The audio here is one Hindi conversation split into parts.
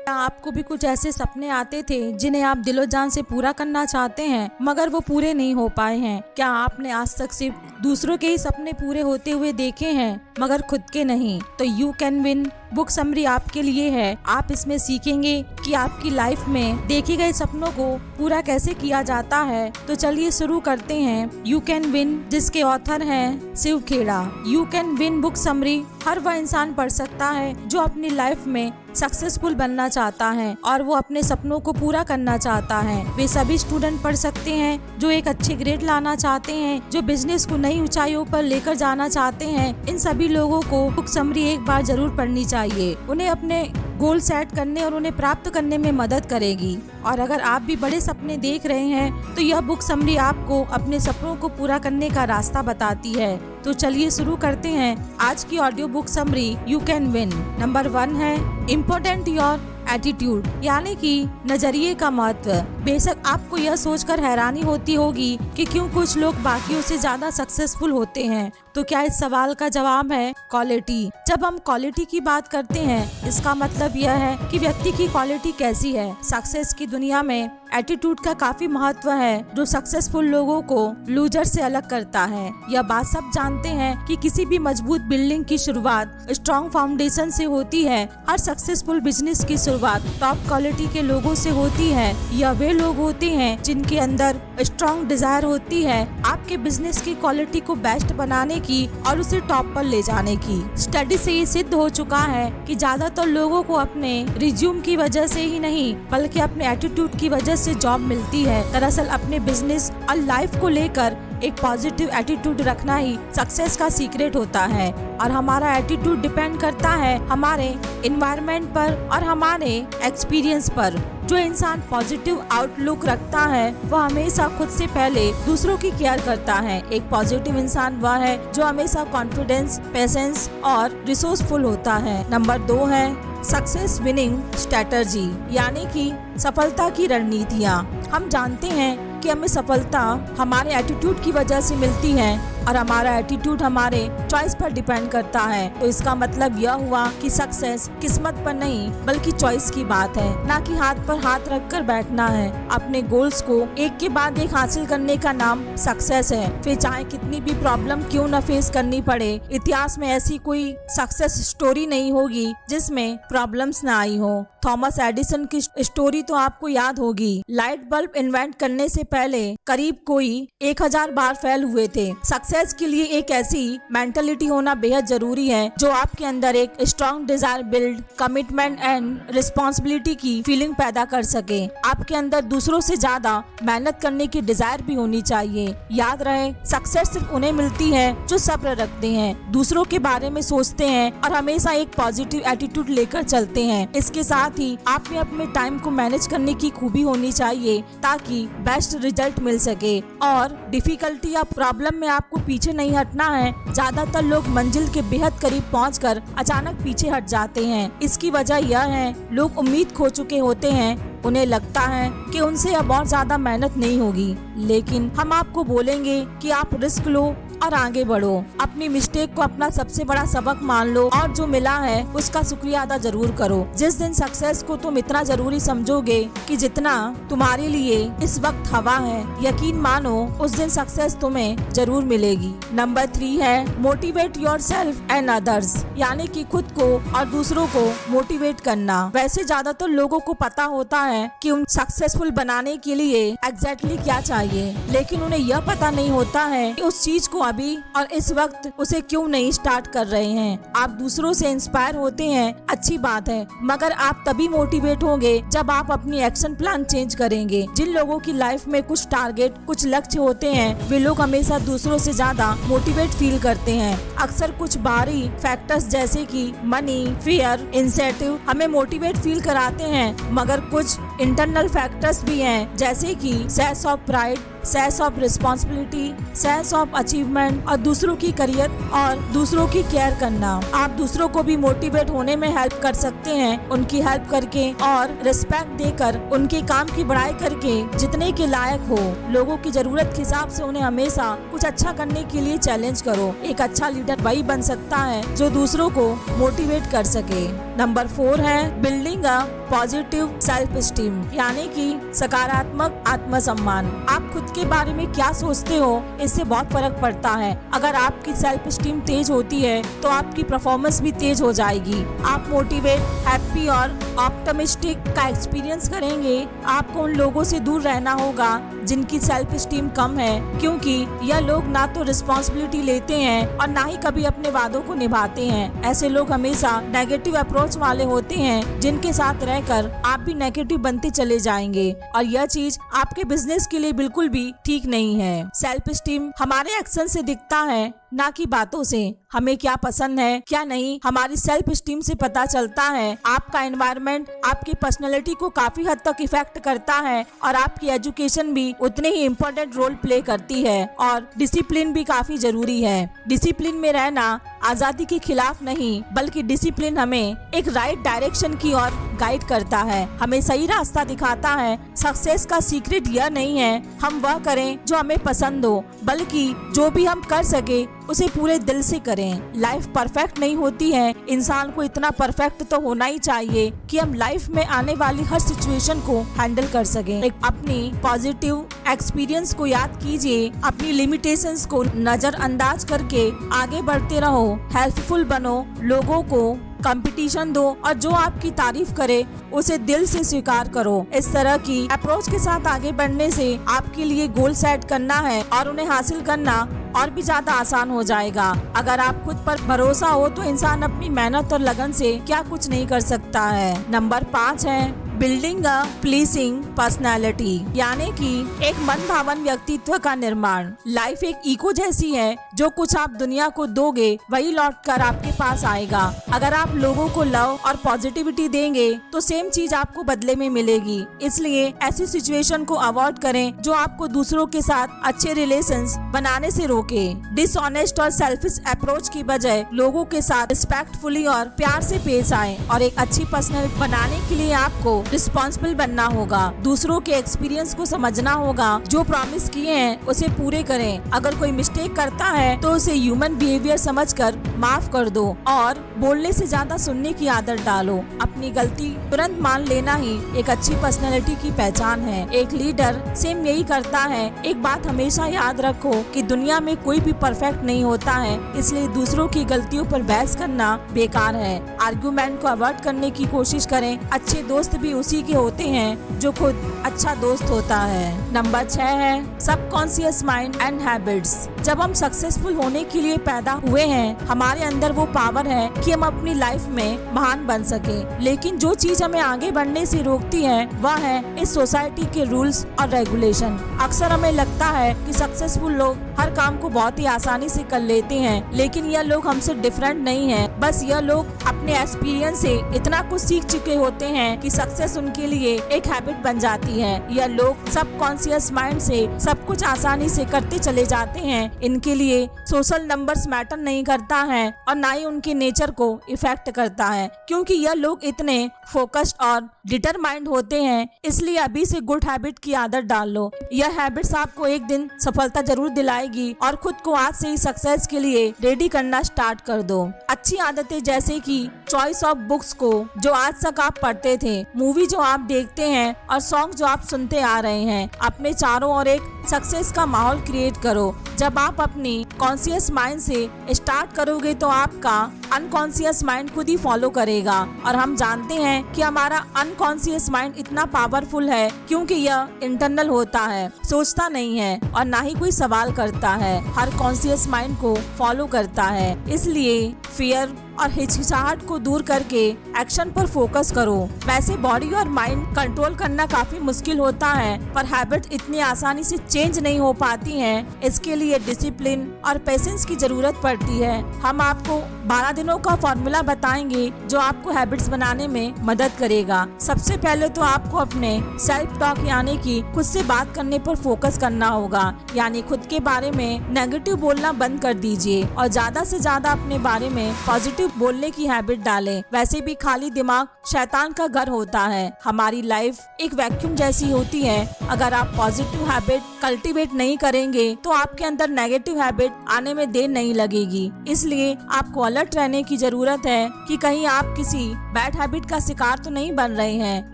क्या आपको भी कुछ ऐसे सपने आते थे जिन्हें आप दिलो जान से पूरा करना चाहते हैं मगर वो पूरे नहीं हो पाए हैं? क्या आपने आज तक सिर्फ दूसरों के ही सपने पूरे होते हुए देखे हैं मगर खुद के नहीं? तो you can win book summary आपके लिए है। आप इसमें सीखेंगे कि आपकी लाइफ में देखे गए सपनों को पूरा कैसे किया जाता है। तो चलिए शुरू करते हैं। यू कैन विन, जिसके ऑथर हैं Shiv Khera. You can win book summary हर वह इंसान पढ़ सकता है जो अपनी लाइफ में सक्सेसफुल बनना चाहता है और वो अपने सपनों को पूरा करना चाहता है। वे सभी स्टूडेंट पढ़ सकते हैं जो एक अच्छे ग्रेड लाना चाहते हैं, जो बिजनेस को नई ऊंचाइयों पर लेकर जाना चाहते हैं। इन सभी लोगों को बुक समरी एक बार जरूर पढ़नी चाहिए। उन्हें अपने गोल सेट करने और उन्हें प्राप्त करने में मदद करेगी। और अगर आप भी बड़े सपने देख रहे हैं तो यह बुक समरी आपको अपने सपनों को पूरा करने का रास्ता बताती है। तो चलिए शुरू करते हैं आज की audio book summary you can win. Number 1 है इम्पोर्टेंट योर एटीट्यूड, यानी कि नजरिए का महत्व। बेशक आपको यह सोचकर हैरानी होती होगी कि क्यों कुछ लोग बाकियों से ज्यादा सक्सेसफुल होते हैं। तो क्या इस सवाल का जवाब है क्वालिटी। जब हम क्वालिटी की बात करते हैं इसका मतलब यह है कि व्यक्ति की क्वालिटी कैसी है। सक्सेस की दुनिया में एटीट्यूड का काफी महत्व है जो सक्सेसफुल लोगों को लूजर से अलग करता है। यह बात सब जानते हैं कि किसी भी मजबूत बिल्डिंग की शुरुआत स्ट्रॉन्ग फाउंडेशन से होती है। हर सक्सेसफुल बिजनेस की शुरुआत टॉप क्वालिटी के लोगों से होती है। यह वे लोग होते हैं जिनके अंदर स्ट्रॉन्ग डिजायर होती है आपके बिजनेस की क्वालिटी को बेस्ट बनाने की और उसे टॉप पर ले जाने की। स्टडी से ये सिद्ध हो चुका है कि ज्यादातर लोगों को अपने रिज्यूम की वजह से ही नहीं बल्कि अपने एटीट्यूड की वजह से जॉब मिलती है। दरअसल अपने बिजनेस और लाइफ को लेकर एक पॉजिटिव एटीट्यूड रखना ही सक्सेस का सीक्रेट होता है। और हमारा एटीट्यूड डिपेंड करता है हमारे एनवायरनमेंट पर और हमारे एक्सपीरियंस पर। जो इंसान पॉजिटिव आउटलुक रखता है वह हमेशा खुद से पहले दूसरों की केयर करता है। एक पॉजिटिव इंसान वह है जो हमेशा कॉन्फिडेंस, पेशेंस और रिसोर्सफुल होता है। नंबर 2 है सक्सेस विनिंग स्ट्रेटजी, यानी कि सफलता की रणनीतियाँ। हम जानते हैं कि हमें सफलता हमारे एटीट्यूड की वजह से मिलती है और हमारा एटीट्यूड हमारे चॉइस पर डिपेंड करता है। तो इसका मतलब यह हुआ कि सक्सेस किस्मत पर नहीं बल्कि चॉइस की बात है, ना कि हाथ पर हाथ रखकर बैठना है। अपने गोल्स को एक के बाद एक हासिल करने का नाम सक्सेस है। फिर चाहे कितनी भी प्रॉब्लम क्यों न फेस करनी पड़े। इतिहास में ऐसी कोई सक्सेस स्टोरी नहीं होगी जिसमें प्रॉब्लम्स ना आई हो। थॉमस एडिसन की स्टोरी तो आपको याद होगी। लाइट बल्ब इन्वेंट करने से पहले करीब कोई 1000 बार फेल हुए थे। सक्सेस के लिए एक ऐसी मेंटालिटी होना बेहद जरूरी है जो आपके अंदर एक strong Dzire build, commitment and responsibility की फीलिंग पैदा कर सके। आपके अंदर दूसरों से ज्यादा मेहनत करने की डिजायर भी होनी चाहिए। याद रहे सक्सेस सिर्फ उन्हें मिलती है जो सब्र रखते हैं, दूसरों के बारे में सोचते हैं और हमेशा एक पॉजिटिव एटीट्यूड लेकर चलते हैं। इसके साथ ही आप में अपने टाइम को मैनेज करने की खूबी होनी चाहिए ताकि बेस्ट रिजल्ट मिल सके। और डिफिकल्टी या प्रॉब्लम में आपको पीछे नहीं हटना है। ज्यादातर लोग मंजिल के बेहद करीब पहुंचकर अचानक पीछे हट जाते हैं। इसकी वजह यह है लोग उम्मीद खो चुके होते हैं। उन्हें लगता है कि उनसे अब और ज्यादा मेहनत नहीं होगी, लेकिन हम आपको बोलेंगे कि आप रिस्क लो और आगे बढ़ो। अपनी मिस्टेक को अपना सबसे बड़ा सबक मान लो और जो मिला है उसका शुक्रिया अदा जरूर करो। जिस दिन सक्सेस को तुम इतना जरूरी समझोगे कि जितना तुम्हारे लिए इस वक्त हवा है, यकीन मानो उस दिन सक्सेस तुम्हें जरूर मिलेगी। नंबर 3 है मोटिवेट योरसेल्फ एंड अदर्स, यानी कि खुद को और दूसरों को मोटिवेट करना। वैसे ज्यादातर लोगों को पता होता है कि उन सक्सेसफुल बनाने के लिए एग्जैक्टली क्या चाहिए, लेकिन उन्हें यह पता नहीं होता है कि उस चीज को अभी और इस वक्त उसे क्यों नहीं स्टार्ट कर रहे हैं। आप दूसरों से इंस्पायर होते हैं, अच्छी बात है, मगर आप तभी मोटिवेट होंगे जब आप अपनी एक्शन प्लान चेंज करेंगे। जिन लोगों की लाइफ में कुछ टारगेट, कुछ लक्ष्य होते हैं वे लोग हमेशा दूसरों से ज्यादा मोटिवेट फील करते हैं। अक्सर कुछ बाहरी फैक्टर्स जैसे कि मनी, फियर, इंसेंटिव हमें मोटिवेट फील कराते हैं, मगर कुछ इंटरनल फैक्टर्स भी हैं जैसे कि sense of pride, sense of responsibility, sense of achievement और दूसरों की करियर और दूसरों की केयर करना। आप दूसरों को भी मोटिवेट होने में हेल्प कर सकते हैं, उनकी हेल्प करके और रिस्पेक्ट देकर, उनके काम की बड़ाई करके जितने के लायक हो। लोगों की जरूरत के हिसाब से उन्हें हमेशा कुछ अच्छा करने के लिए चैलेंज करो। एक अच्छा लीडर वही बन सकता है जो दूसरों को मोटिवेट कर सके। नंबर 4 है building a positive self esteem, यानी कि सकारात्मक आत्मसम्मान। आप खुद के बारे में क्या सोचते हो इससे बहुत फर्क पड़ता है। अगर आपकी सेल्फ स्टीम तेज होती है तो आपकी परफॉर्मेंस भी तेज हो जाएगी। आप मोटिवेट, हैप्पी और ऑप्टिमिस्टिक का एक्सपीरियंस करेंगे। आपको उन लोगों से दूर रहना होगा जिनकी सेल्फ स्टीम कम है, क्योंकि यह लोग ना तो रिस्पॉन्सिबिलिटी लेते हैं और ना ही कभी अपने वादों को निभाते हैं। ऐसे लोग हमेशा नेगेटिव अप्रोच वाले होते हैं, जिनके साथ रहकर आप भी नेगेटिव बनते चले जाएंगे और यह चीज आपके बिजनेस के लिए बिल्कुल भी ठीक नहीं है। सेल्फ स्टीम हमारे एक्शन से दिखता है, ना कि बातों से। हमें क्या पसंद है क्या नहीं हमारी सेल्फ स्टीम से पता चलता है। आपका एनवायरनमेंट आपकी पर्सनैलिटी को काफी हद तक इफेक्ट करता है और आपकी एजुकेशन भी उतने ही इम्पोर्टेंट रोल प्ले करती है और डिसिप्लिन भी काफी जरूरी है। डिसिप्लिन में रहना आजादी के खिलाफ नहीं, बल्कि डिसिप्लिन हमें एक राइट डायरेक्शन की ओर गाइड करता है, हमें सही रास्ता दिखाता है। सक्सेस का सीक्रेट यह नहीं है हम वह करें जो हमें पसंद हो, बल्कि जो भी हम कर सके उसे पूरे दिल से करें। लाइफ परफेक्ट नहीं होती है, इंसान को इतना परफेक्ट तो होना ही चाहिए कि हम लाइफ में आने वाली हर सिचुएशन को हैंडल कर सकें। अपनी पॉजिटिव एक्सपीरियंस को याद कीजिए, अपनी लिमिटेशंस को नजरअंदाज करके आगे बढ़ते रहो, हेल्पफुल बनो, लोगों को कंपटीशन दो और जो आपकी तारीफ करे उसे दिल से स्वीकार करो। इस तरह की अप्रोच के साथ आगे बढ़ने से आपके लिए गोल सेट करना है और उन्हें हासिल करना और भी ज्यादा आसान हो जाएगा। अगर आप खुद पर भरोसा हो तो इंसान अपनी मेहनत और लगन से क्या कुछ नहीं कर सकता है। नंबर 5 है बिल्डिंग अ प्लीजिंग पर्सनैलिटी, यानी कि एक मन भावन व्यक्तित्व का निर्माण। लाइफ एक इको जैसी है, जो कुछ आप दुनिया को दोगे वही लौट कर आपके पास आएगा। अगर आप लोगों को लव और पॉजिटिविटी देंगे तो सेम चीज आपको बदले में मिलेगी। इसलिए ऐसी सिचुएशन को अवॉइड करें जो आपको दूसरों के साथ अच्छे रिलेशंस बनाने से रोके। डिसऑनेस्ट और सेल्फिश अप्रोच की बजाय लोगों के साथ रिस्पेक्टफुली और प्यार से पेश आए और एक अच्छी पर्सनैलिटी बनाने के लिए आपको रिस्पॉन्सिबल बनना होगा। दूसरों के एक्सपीरियंस को समझना होगा, जो प्रॉमिस किए हैं उसे पूरे करें। अगर कोई मिस्टेक करता है तो उसे ह्यूमन बिहेवियर समझकर माफ कर दो और बोलने से ज्यादा सुनने की आदत डालो। अपनी गलती तुरंत मान लेना ही एक अच्छी पर्सनैलिटी की पहचान है। एक लीडर सेम यही करता है। एक बात हमेशा याद रखो कि दुनिया में कोई भी परफेक्ट नहीं होता है, इसलिए दूसरों की गलतियों पर बहस करना बेकार है। आर्गुमेंट को अवॉइड करने की कोशिश करें। अच्छे दोस्त भी उसी के होते हैं जो खुद अच्छा दोस्त होता है। नंबर 6 है सबकॉन्शियस माइंड एंड हैबिट्स। जब हम सक्सेसफुल होने के लिए पैदा हुए हैं, हमारे अंदर वो पावर है कि हम अपनी लाइफ में महान बन सके। लेकिन जो चीज हमें आगे बढ़ने से रोकती है वह है इस सोसाइटी के रूल्स और रेगुलेशन। अक्सर हमें लगता है कि सक्सेसफुल लोग हर काम को बहुत ही आसानी से कर लेते हैं, लेकिन यह लोग हमसे डिफरेंट नहीं है। बस यह लोग अपने एक्सपीरियंस से इतना कुछ सीख चुके होते हैं कि सक्सेस उनके लिए एक हैबिट बन जाती है। यह लोग सबकॉन्शियस माइंड से सब कुछ आसानी से करते चले जाते हैं। इनके लिए सोशल नंबर्स मैटर नहीं करता है और ना ही उनके नेचर को इफेक्ट करता है, क्योंकि यह लोग इतने फोकस्ड और डिटरमाइंड होते हैं। इसलिए अभी से गुड हैबिट की आदत डाल लो। यह हैबिट्स आपको एक दिन सफलता जरूर दिलाएगी और खुद को आज से ही सक्सेस के लिए रेडी करना स्टार्ट कर दो। अच्छी आदतें जैसे कि चॉइस ऑफ बुक्स को जो आज तक आप पढ़ते थे, मूवी जो आप देखते हैं और सॉन्ग जो आप सुनते आ रहे हैं, अपने चारों ओर एक सक्सेस का माहौल क्रिएट करो। जब आप अपनी कॉन्शियस माइंड से स्टार्ट करोगे तो आपका अनकॉन्शियस माइंड खुद ही फॉलो करेगा। और हम जानते हैं कि हमारा अनकॉन्शियस माइंड इतना पावरफुल है क्योंकि यह इंटरनल होता है, सोचता नहीं है और ना ही कोई सवाल करता है, हर कॉन्शियस माइंड को फॉलो करता है। इसलिए फियर और हिचकिचाहट को दूर करके एक्शन पर फोकस करो। वैसे बॉडी और माइंड कंट्रोल करना काफी मुश्किल होता है, पर हैबिट इतनी आसानी से चेंज नहीं हो पाती हैं। इसके लिए डिसिप्लिन और पेशेंस की जरूरत पड़ती है। हम आपको 12 दिनों का फॉर्मूला बताएंगे जो आपको हैबिट्स बनाने में मदद करेगा। सबसे पहले तो आपको अपने सेल्फ टॉक यानी कि खुद से बात करने पर फोकस करना होगा, यानी खुद के बारे में नेगेटिव बोलना बंद कर दीजिए और ज्यादा से ज्यादा अपने बारे में पॉजिटिव बोलने की हैबिट डालें। वैसे भी खाली दिमाग शैतान का घर होता है। हमारी लाइफ एक वैक्यूम जैसी होती है। अगर आप पॉजिटिव हैबिट कल्टीवेट नहीं करेंगे तो आपके अंदर नेगेटिव हैबिट आने में देर नहीं लगेगी। इसलिए आपको अलर्ट रहने रहने की जरूरत है कि कहीं आप किसी बैड हैबिट का शिकार तो नहीं बन रहे हैं।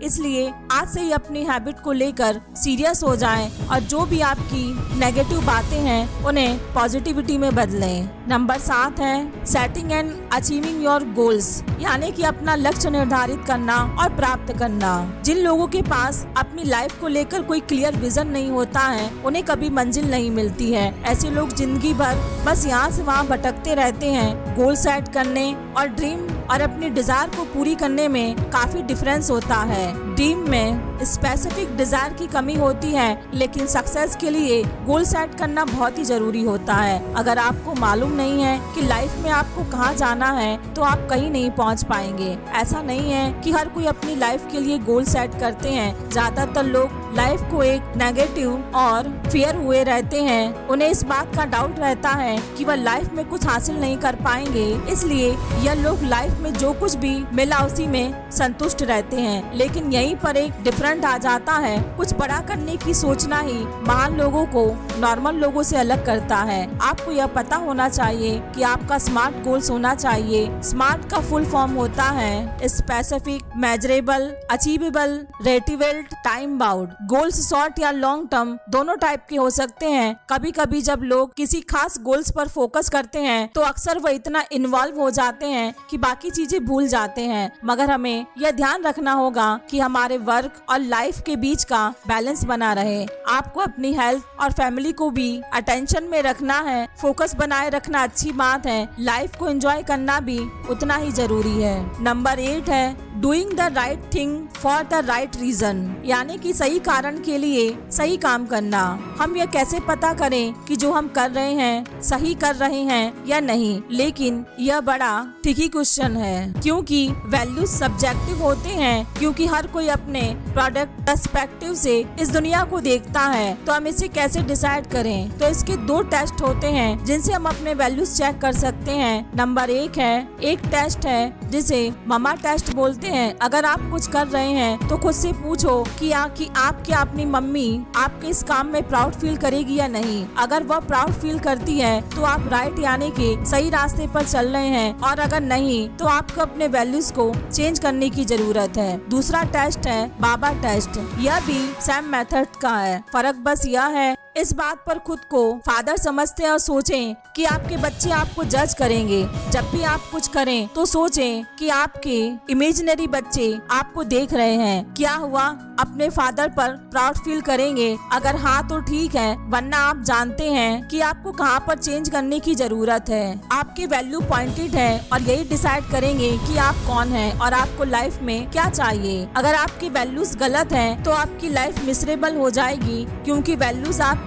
इसलिए आज से ही अपनी हैबिट को लेकर सीरियस हो जाएं और जो भी आपकी नेगेटिव बातें हैं उन्हें पॉजिटिविटी में बदलें। नंबर 7 है setting and achieving your goals, यानी कि अपना लक्ष्य निर्धारित करना और प्राप्त करना। जिन लोगों के पास अपनी लाइफ को लेकर कोई क्लियर विजन नहीं होता है उन्हें कभी मंजिल नहीं मिलती है। ऐसे लोग जिंदगी भर बस यहाँ से वहाँ भटकते रहते हैं। गोल सेट करने और ड्रीम और अपनी डिजायर को पूरी करने में काफी डिफरेंस होता है। ड्रीम में स्पेसिफिक डिजायर की कमी होती है, लेकिन सक्सेस के लिए गोल सेट करना बहुत ही जरूरी होता है। अगर आपको मालूम नहीं है कि लाइफ में आपको कहाँ जाना है तो आप कहीं नहीं पहुँच पाएंगे। ऐसा नहीं है कि हर कोई अपनी लाइफ के लिए गोल सेट करते हैं। ज्यादातर लोग लाइफ को एक नेगेटिव और फियर हुए रहते हैं। उन्हें इस बात का डाउट रहता है कि वह लाइफ में कुछ हासिल नहीं कर पाएंगे, इसलिए यह लोग लाइफ में जो कुछ भी मिला उसी में संतुष्ट रहते हैं। लेकिन यहीं पर एक डिफरेंट आ जाता है। कुछ बड़ा करने की सोचना ही महान लोगों को नॉर्मल लोगों से अलग करता है। आपको यह पता होना चाहिए कि आपका स्मार्ट गोल्स होना चाहिए। स्मार्ट का फुल फॉर्म होता है स्पेसिफिक, मेजरेबल, अचीवेबल, रेटिवेल, टाइम बाउंड। गोल्स शॉर्ट या लॉन्ग टर्म दोनों टाइप के हो सकते हैं। कभी कभी जब लोग किसी खास गोल्स पर फोकस करते हैं तो अक्सर वह इतना इन्वॉल्व हो जाते हैं कि बाकी चीजें भूल जाते हैं। मगर हमें यह ध्यान रखना होगा कि हमारे वर्क और लाइफ के बीच का बैलेंस बना रहे। आपको अपनी हेल्थ और फैमिली को भी अटेंशन में रखना है। फोकस बनाए रखना अच्छी बात है, लाइफ को एंजॉय करना भी उतना ही जरूरी है। नंबर 8 है doing the right thing for the right reason, यानी कि सही कारण के लिए सही काम करना। हम यह कैसे पता करें कि जो हम कर रहे हैं सही कर रहे हैं या नहीं? लेकिन यह बड़ा ट्रिकी क्वेश्चन है, क्योंकि वैल्यूज सब्जेक्टिव होते हैं। क्योंकि हर कोई अपने प्रोडक्ट पर्सपेक्टिव से इस दुनिया को देखता है, तो हम इसे कैसे डिसाइड करें? तो इसके 2 टेस्ट होते हैं जिनसे हम अपने वैल्यूज चेक कर सकते हैं। नंबर 1 है, एक टेस्ट है जिसे ममा टेस्ट बोलते हैं। अगर आप कुछ कर रहे हैं तो खुद से पूछो कि आप क्या अपनी मम्मी आपके इस काम में प्राउड फील करेगी या नहीं। अगर वह प्राउड फील करती है तो आप राइट यानी कि सही रास्ते पर चल रहे हैं, और अगर नहीं तो आपको अपने वैल्यूज को चेंज करने की जरूरत है। दूसरा टेस्ट है बाबा टेस्ट। यह भी सेम मेथड का है, फर्क बस यह है इस बात पर खुद को फादर समझते हैं और सोचें कि आपके बच्चे आपको जज करेंगे। जब भी आप कुछ करें तो सोचें कि आपके इमेजिनरी बच्चे आपको देख रहे हैं। क्या हुआ, अपने फादर पर प्राउड फील करेंगे? अगर हाँ तो ठीक है, वरना आप जानते हैं कि आपको कहाँ पर चेंज करने की जरूरत है। आपके वैल्यू पॉइंटेड है और यही डिसाइड करेंगे कि आप कौन हैं और आपको लाइफ में क्या चाहिए। अगर आपकी वैल्यूज गलत हैं तो आपकी लाइफ मिसरेबल हो जाएगी, क्योंकि वैल्यूज आपके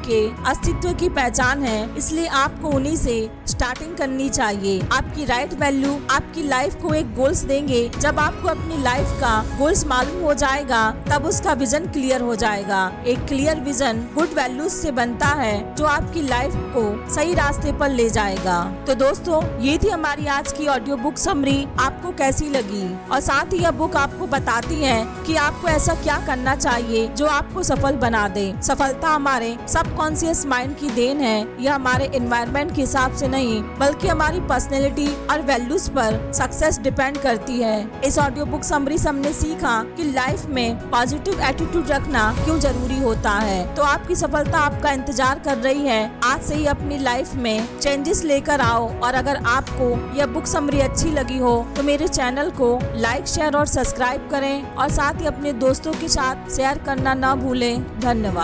अस्तित्व की पहचान है। इसलिए आपको उन्हीं से स्टार्टिंग करनी चाहिए। आपकी राइट वैल्यू आपकी लाइफ को एक गोल्स देंगे। जब आपको अपनी लाइफ का गोल्स मालूम हो जाएगा तब उसका विजन क्लियर हो जाएगा। एक क्लियर विजन गुड वैल्यूज से बनता है जो आपकी लाइफ को सही रास्ते पर ले जाएगा। तो दोस्तों, ये थी हमारी आज की ऑडियो बुक समरी। आपको कैसी लगी? और साथ ही यह बुक आपको बताती है कि आपको ऐसा क्या करना चाहिए जो आपको सफल बना दे। सफलता हमारे सबकॉन्शियस माइंड की देन है। यह हमारे एनवायरनमेंट के हिसाब से नहीं बल्कि हमारी पर्सनैलिटी और वैल्यूज पर सक्सेस डिपेंड करती है। इस ऑडियो बुक समरी से हमने सीखा कि लाइफ में पॉजिटिव एटीट्यूड रखना क्यों जरूरी होता है। तो आपकी सफलता आपका इंतजार कर रही है। आज से ही अपनी लाइफ में चेंजेस लेकर आओ। और अगर आपको यह बुक समरी अच्छी लगी हो तो मेरे चैनल को लाइक, शेयर और सब्सक्राइब करें, और साथ ही अपने दोस्तों के साथ शेयर करना ना भूलें। धन्यवाद।